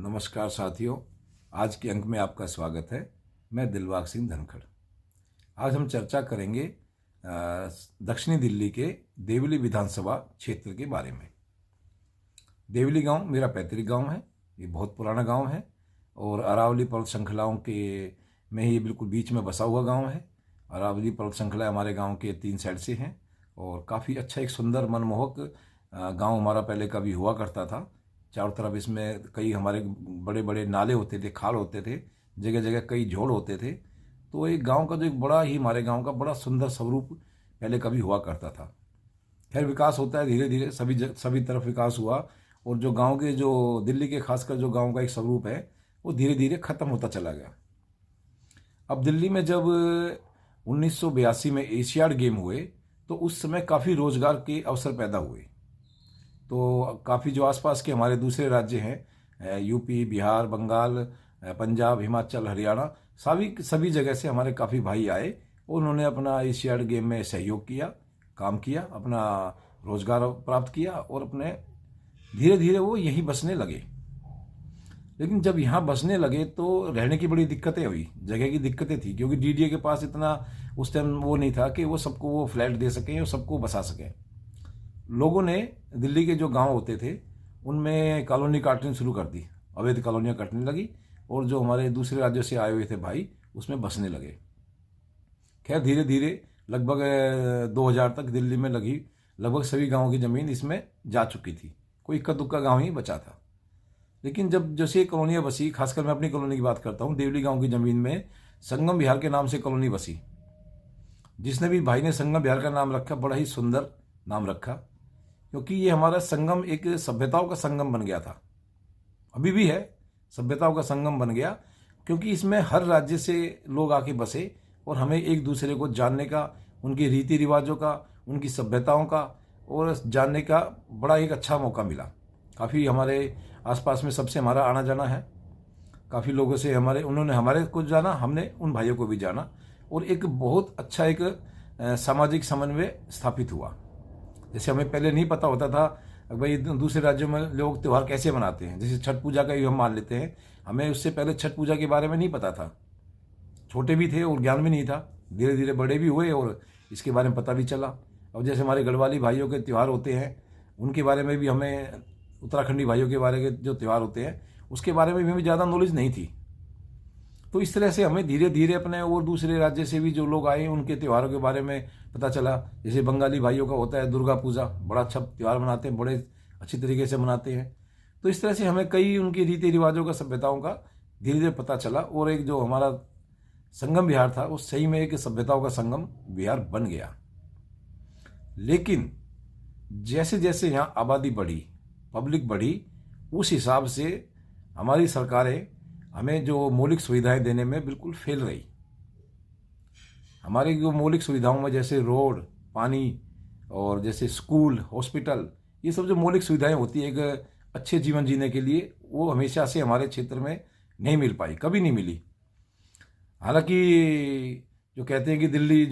नमस्कार साथियों, आज के अंक में आपका स्वागत है। मैं दिलबाग सिंह धनखड़। आज हम चर्चा करेंगे दक्षिणी दिल्ली के देवली विधानसभा क्षेत्र के बारे में। देवली गांव मेरा पैतृक गांव है। ये बहुत पुराना गांव है और अरावली पर्वत श्रृंखलाओं के में ही बिल्कुल बीच में बसा हुआ गांव है। अरावली पर्वत श्रृंखला हमारे गांव के 3 साइड से हैं और काफ़ी अच्छा एक सुंदर मनमोहक गांव हमारा पहले कभी हुआ करता था। चारों तरफ इसमें कई हमारे बड़े बड़े नाले होते थे, खाल होते थे, जगह जगह कई झोड़ होते थे। तो एक गांव का जो एक बड़ा ही हमारे गांव का बड़ा सुंदर स्वरूप पहले कभी हुआ करता था। खैर विकास होता है, धीरे धीरे सभी तरफ विकास हुआ और जो गांव के जो दिल्ली के खासकर जो गांव का एक स्वरूप है वो धीरे धीरे ख़त्म होता चला गया। अब दिल्ली में जब 1982 में एशियाड गेम हुए तो उस समय काफ़ी रोजगार के अवसर पैदा हुए। तो काफ़ी जो आसपास के हमारे दूसरे राज्य हैं, यूपी, बिहार, बंगाल, पंजाब, हिमाचल, हरियाणा, सभी जगह से हमारे काफ़ी भाई आए और उन्होंने अपना एशियाड गेम में सहयोग किया, काम किया, अपना रोजगार प्राप्त किया और अपने धीरे धीरे वो यहीं बसने लगे। लेकिन जब यहाँ बसने लगे तो रहने की बड़ी दिक्कतें हुई, जगह की दिक्कतें थी, क्योंकि डीडीए के पास इतना उस टाइम वो नहीं था कि वो सबको वो फ्लैट दे सकें और सबको बसा सकें। लोगों ने दिल्ली के जो गांव होते थे उनमें कॉलोनी काटनी शुरू कर दी, अवैध कॉलोनियाँ कटने लगी और जो हमारे दूसरे राज्यों से आए हुए थे भाई उसमें बसने लगे। खैर धीरे धीरे लगभग 2000 तक दिल्ली में लगभग सभी गांवों की ज़मीन इसमें जा चुकी थी, कोई इक्का दुक्का गांव ही बचा था। लेकिन जब जैसे कॉलोनियाँ बसी, खासकर मैं अपनी कॉलोनी की बात करता हूँ, देवली गाँव की ज़मीन में संगम विहार के नाम से कॉलोनी बसी। जिसने भी भाई ने संगम विहार का नाम रखा, बड़ा ही सुंदर नाम रखा, क्योंकि ये हमारा संगम एक सभ्यताओं का संगम बन गया था, अभी भी है, सभ्यताओं का संगम बन गया, क्योंकि इसमें हर राज्य से लोग आके बसे और हमें एक दूसरे को जानने का, उनके रीति रिवाजों का, उनकी सभ्यताओं का और जानने का बड़ा एक अच्छा मौका मिला। काफ़ी हमारे आसपास में सबसे हमारा आना जाना है, काफ़ी लोगों से उन्होंने हमारे को जाना, हमने उन भाइयों को भी जाना और एक बहुत अच्छा एक सामाजिक समन्वय स्थापित हुआ। जैसे हमें पहले नहीं पता होता था भाई दूसरे राज्यों में लोग त्यौहार कैसे मनाते हैं, जैसे छठ पूजा का ही हम मान लेते हैं, हमें उससे पहले छठ पूजा के बारे में नहीं पता था, छोटे भी थे और ज्ञान भी नहीं था। धीरे धीरे बड़े भी हुए और इसके बारे में पता भी चला। अब जैसे हमारे गढ़वाली भाइयों के त्यौहार होते हैं, उनके बारे में भी हमें, उत्तराखंडी भाइयों के बारे के जो त्यौहार होते हैं उसके बारे में भी हमें ज़्यादा नॉलेज नहीं थी। तो इस तरह से हमें धीरे धीरे अपने और दूसरे राज्य से भी जो लोग आए उनके त्योहारों के बारे में पता चला। जैसे बंगाली भाइयों का होता है दुर्गा पूजा, बड़ा अच्छा त्यौहार मनाते हैं, बड़े अच्छी तरीके से मनाते हैं। तो इस तरह से हमें कई उनके रीति रिवाजों का, सभ्यताओं का धीरे धीरे पता चला और एक जो हमारा संगम विहार था वो सही में एक सभ्यताओं का संगम विहार बन गया। लेकिन जैसे जैसे यहाँ आबादी बढ़ी, पब्लिक बढ़ी, उस हिसाब से हमारी सरकारें हमें जो मौलिक सुविधाएं देने में बिल्कुल फेल रही। हमारी जो मौलिक सुविधाओं में जैसे रोड, पानी और जैसे स्कूल, हॉस्पिटल, ये सब जो मौलिक सुविधाएं होती है एक अच्छे जीवन जीने के लिए, वो हमेशा से हमारे क्षेत्र में नहीं मिल पाई, कभी नहीं मिली। हालांकि जो कहते हैं कि दिल्ली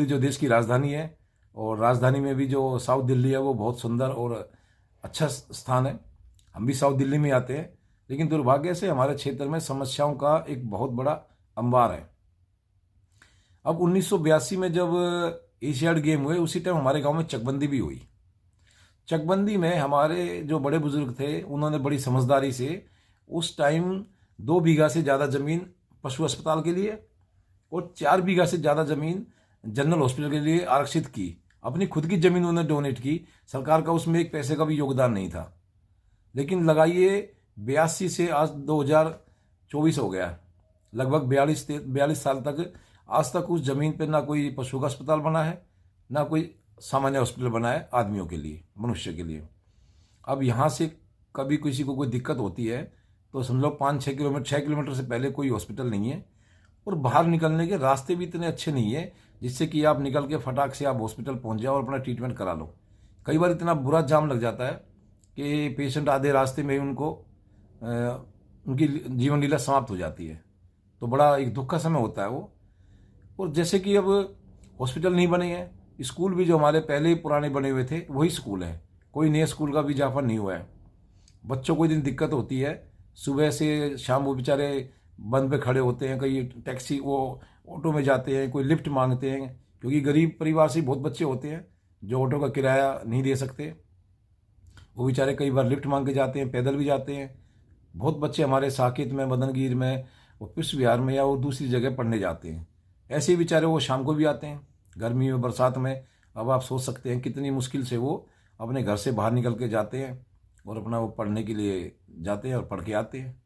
जो देश की राजधानी है और राजधानी में भी जो साउथ दिल्ली है वो बहुत सुंदर और अच्छा स्थान है। हम भी साउथ दिल्ली में आते हैं, लेकिन दुर्भाग्य से हमारे क्षेत्र में समस्याओं का एक बहुत बड़ा अंबार है। अब 1982 में जब एशियाड गेम हुए उसी टाइम हमारे गांव में चकबंदी भी हुई। चकबंदी में हमारे जो बड़े बुजुर्ग थे उन्होंने बड़ी समझदारी से उस टाइम 2 बीघा से ज़्यादा ज़मीन पशु अस्पताल के लिए और 4 बीघा से ज़्यादा ज़मीन जनरल हॉस्पिटल के लिए आरक्षित की। अपनी खुद की ज़मीन उन्होंने डोनेट की, सरकार का उसमें एक पैसे का भी योगदान नहीं था। लेकिन लगाइए 82 से आज 2024 हो गया, लगभग 42 साल तक, आज तक उस ज़मीन पर ना कोई पशु का अस्पताल बना है, ना कोई सामान्य हॉस्पिटल बना है आदमियों के लिए, मनुष्य के लिए। अब यहाँ से कभी किसी को कोई दिक्कत होती है तो समझ लो 6 किलोमीटर से पहले कोई हॉस्पिटल नहीं है और बाहर निकलने के रास्ते भी इतने अच्छे नहीं है जिससे कि आप निकल के फटाक से आप हॉस्पिटल पहुँच जाओ और अपना ट्रीटमेंट करा लो। कई बार इतना बुरा जाम लग जाता है कि पेशेंट आधे रास्ते में उनकी जीवन लीला समाप्त हो जाती है। तो बड़ा एक दुख का समय होता है वो। और जैसे कि अब हॉस्पिटल नहीं बने हैं, स्कूल भी जो हमारे पहले ही पुराने बने हुए थे वही स्कूल है, कोई नए स्कूल का भी इजाफा नहीं हुआ है। बच्चों को इतनी दिक्कत होती है, सुबह से शाम वो बेचारे बंद पे खड़े होते हैं, कहीं टैक्सी वो ऑटो में जाते हैं, कोई लिफ्ट मांगते हैं, क्योंकि गरीब परिवार से बहुत बच्चे होते हैं जो ऑटो का किराया नहीं दे सकते। वो बेचारे कई बार लिफ्ट मांग के जाते हैं, पैदल भी जाते हैं। बहुत बच्चे हमारे साकेत में, मदनगीर में, वो पुष्प विहार में या वो दूसरी जगह पढ़ने जाते हैं। ऐसे ही बेचारे वो शाम को भी आते हैं, गर्मी में, बरसात में। अब आप सोच सकते हैं कितनी मुश्किल से वो अपने घर से बाहर निकल के जाते हैं और अपना वो पढ़ने के लिए जाते हैं और पढ़ के आते हैं।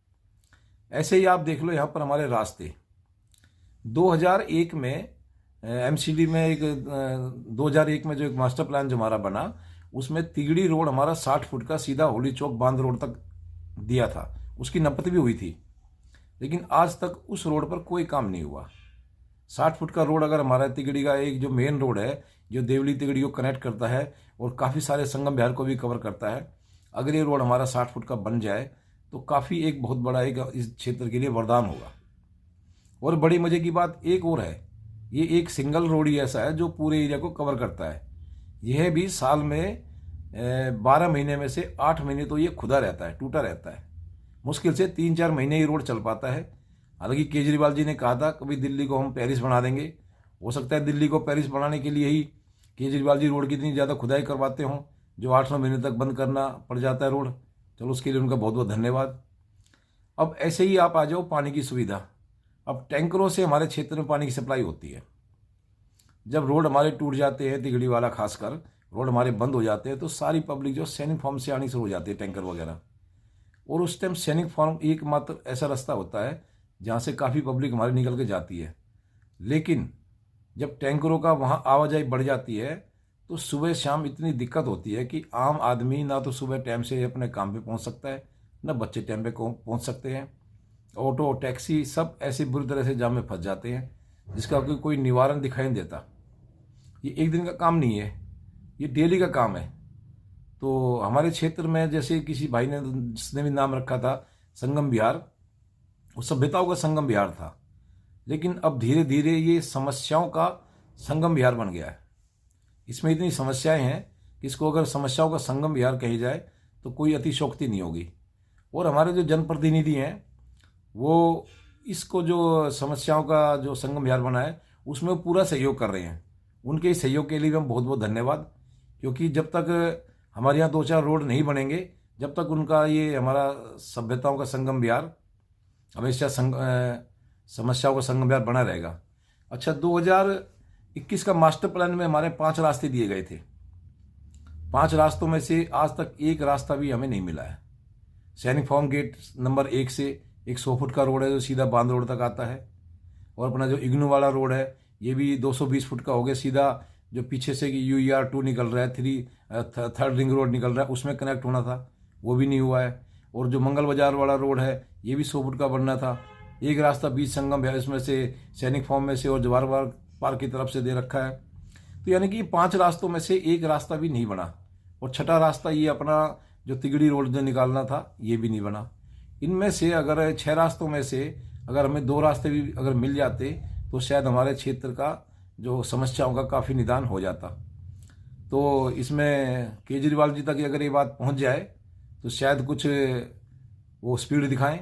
ऐसे ही आप देख लो यहाँ पर हमारे रास्ते 2001 में एमसीडी में एक 2001 में जो एक मास्टर प्लान जो हमारा बना, उसमें तिगड़ी रोड हमारा 60 फुट का सीधा होली चौक बांध रोड तक दिया था। उसकी नपत भी हुई थी, लेकिन आज तक उस रोड पर कोई काम नहीं हुआ। 60 फुट का रोड अगर हमारा तिगड़ी का एक जो मेन रोड है जो देवली तिगड़ी को कनेक्ट करता है और काफ़ी सारे संगम विहार को भी कवर करता है, अगर ये रोड हमारा 60 फुट का बन जाए तो काफ़ी एक बहुत बड़ा एक इस क्षेत्र के लिए वरदान होगा। और बड़ी मजे की बात एक और है, ये एक सिंगल रोड ही ऐसा है जो पूरे एरिया को कवर करता है। यह भी साल में 12 महीने में से 8 महीने तो ये खुदा रहता है, टूटा रहता है। मुश्किल से 3-4 महीने ही रोड चल पाता है। हालांकि केजरीवाल जी ने कहा था कभी दिल्ली को हम पेरिस बना देंगे। हो सकता है दिल्ली को पेरिस बनाने के लिए ही केजरीवाल जी रोड की इतनी ज़्यादा खुदाई करवाते हों जो 8-9 महीने तक बंद करना पड़ जाता है रोड। चलो उसके लिए उनका बहुत बहुत धन्यवाद। अब ऐसे ही आप आ जाओ पानी की सुविधा। अब टैंकरों से हमारे क्षेत्र में पानी की सप्लाई होती है। जब रोड हमारे टूट जाते हैं, तिगड़ी वाला खासकर रोड हमारे बंद हो जाते हैं, तो सारी पब्लिक जो सैनिक फॉर्म से आनी शुरू हो जाती है, टैंकर वगैरह। और उस टाइम सैनिक फॉर्म एकमात्र ऐसा रास्ता होता है जहाँ से काफ़ी पब्लिक हमारी निकल के जाती है। लेकिन जब टैंकरों का वहाँ आवाजाही बढ़ जाती है तो सुबह शाम इतनी दिक्कत होती है कि आम आदमी ना तो सुबह टाइम से अपने काम पे पहुँच सकता है, ना बच्चे टाइम पे पहुँच सकते हैं। ऑटो, टैक्सी सब ऐसे बुरी तरह से जाम में फंस जाते हैं जिसका कोई निवारण दिखाई नहीं देता। ये एक दिन का काम नहीं है, ये डेली का काम है। तो हमारे क्षेत्र में जैसे किसी भाई ने जिसने भी नाम रखा था संगम विहार, वो सभ्यताओं का संगम विहार था, लेकिन अब धीरे धीरे ये समस्याओं का संगम विहार बन गया है। इसमें इतनी समस्याएं हैं कि इसको अगर समस्याओं का संगम विहार कही जाए तो कोई अतिशयोक्ति नहीं होगी। और हमारे जो जनप्रतिनिधि हैं वो इसको जो समस्याओं का जो संगम विहार बना है उसमें वो पूरा सहयोग कर रहे हैं। उनके इस सहयोग के लिए भी हम बहुत बहुत धन्यवाद, क्योंकि जब तक हमारे यहाँ 2-4 रोड नहीं बनेंगे, जब तक उनका ये हमारा सभ्यताओं का संगम विहार हमेशा समस्याओं का संगम विहार बना रहेगा। अच्छा, 2021 का मास्टर प्लान में हमारे 5 रास्ते दिए गए थे। 5 रास्तों में से आज तक एक रास्ता भी हमें नहीं मिला है। सैनिक फॉर्म गेट नंबर 1 से एक 100 फुट का रोड है जो सीधा बांध रोड तक आता है, और अपना जो इग्नू वाला रोड है ये भी 220 फुट का हो गया, सीधा जो पीछे से UER2 निकल रहा है, थर्ड रिंग रोड निकल रहा है, उसमें कनेक्ट होना था, वो भी नहीं हुआ है। और जो मंगल बाजार वाला रोड है ये भी 100 फुट का बनना था। एक रास्ता बीच संगम है, इसमें से सैनिक फॉर्म में से और जवाहर पार्क की तरफ से दे रखा है। तो यानी कि 5 रास्तों में से एक रास्ता भी नहीं बना। और छठा रास्ता ये अपना जो तिगड़ी रोड जो निकालना था ये भी नहीं बना। इनमें से अगर 6 रास्तों में से अगर हमें 2 रास्ते भी अगर मिल जाते तो शायद हमारे क्षेत्र का जो समस्याओं का काफ़ी निदान हो जाता। तो इसमें केजरीवाल जी तक अगर ये बात पहुंच जाए तो शायद कुछ वो स्पीड दिखाएं।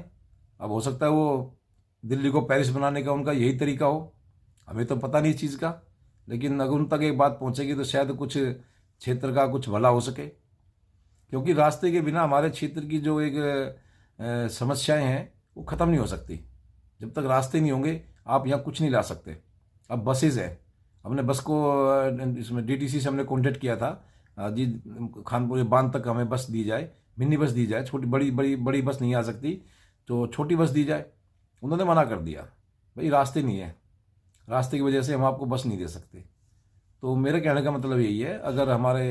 अब हो सकता है वो दिल्ली को पेरिस बनाने का उनका यही तरीका हो, हमें तो पता नहीं इस चीज़ का, लेकिन अगर उन तक एक बात पहुंचेगी तो शायद कुछ क्षेत्र का कुछ भला हो सके। क्योंकि रास्ते के बिना हमारे क्षेत्र की जो एक समस्याएं हैं वो ख़त्म नहीं हो सकती। जब तक रास्ते नहीं होंगे आप यहाँ कुछ नहीं ला सकते। अब बसेज है, हमने बस को इसमें DTC से हमने कॉन्टेक्ट किया था जी, खानपुर बांध तक हमें बस दी जाए, मिनी बस दी जाए, छोटी बड़ी बस नहीं आ सकती तो छोटी बस दी जाए। उन्होंने मना कर दिया, भाई रास्ते नहीं है, रास्ते की वजह से हम आपको बस नहीं दे सकते। तो मेरे कहने का मतलब यही है, अगर हमारे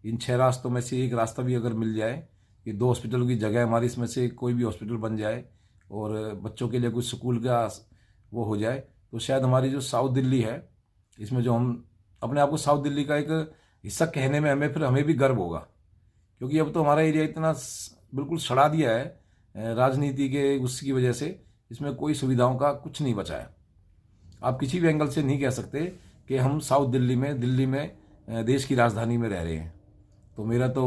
इन 6 रास्तों में से एक रास्ता भी अगर मिल जाए कि 2 हॉस्पिटल की जगह हमारी इसमें से कोई भी हॉस्पिटल बन जाए और बच्चों के लिए कुछ स्कूल का वो हो जाए, तो शायद हमारी जो साउथ दिल्ली है इसमें जो हम अपने आप को साउथ दिल्ली का एक हिस्सा कहने में हमें भी गर्व होगा। क्योंकि अब तो हमारा एरिया इतना बिल्कुल सड़ा दिया है राजनीति के उसकी वजह से, इसमें कोई सुविधाओं का कुछ नहीं बचा है। आप किसी भी एंगल से नहीं कह सकते कि हम साउथ दिल्ली में देश की राजधानी में रह रहे हैं। तो मेरा तो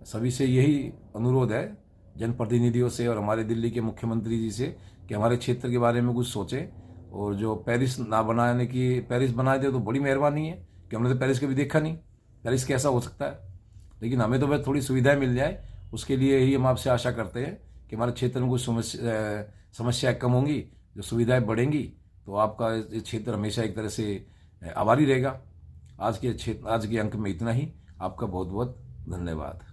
सभी से यही अनुरोध है, जनप्रतिनिधियों से और हमारे दिल्ली के मुख्यमंत्री जी से, कि हमारे क्षेत्र के बारे में कुछ सोचें। और जो पेरिस ना बनाने की, पेरिस बना दे तो बड़ी मेहरबानी है, कि हमने तो पेरिस कभी देखा नहीं, पेरिस कैसा हो सकता है। लेकिन हमें तो बस थोड़ी सुविधाएं मिल जाए, उसके लिए ही हम आपसे आशा करते हैं कि हमारे क्षेत्र में कुछ समस्याएं कम होंगी, जो सुविधाएं बढ़ेंगी, तो आपका ये क्षेत्र हमेशा एक तरह से आभारी रहेगा। आज के अंक में इतना ही। आपका बहुत बहुत धन्यवाद।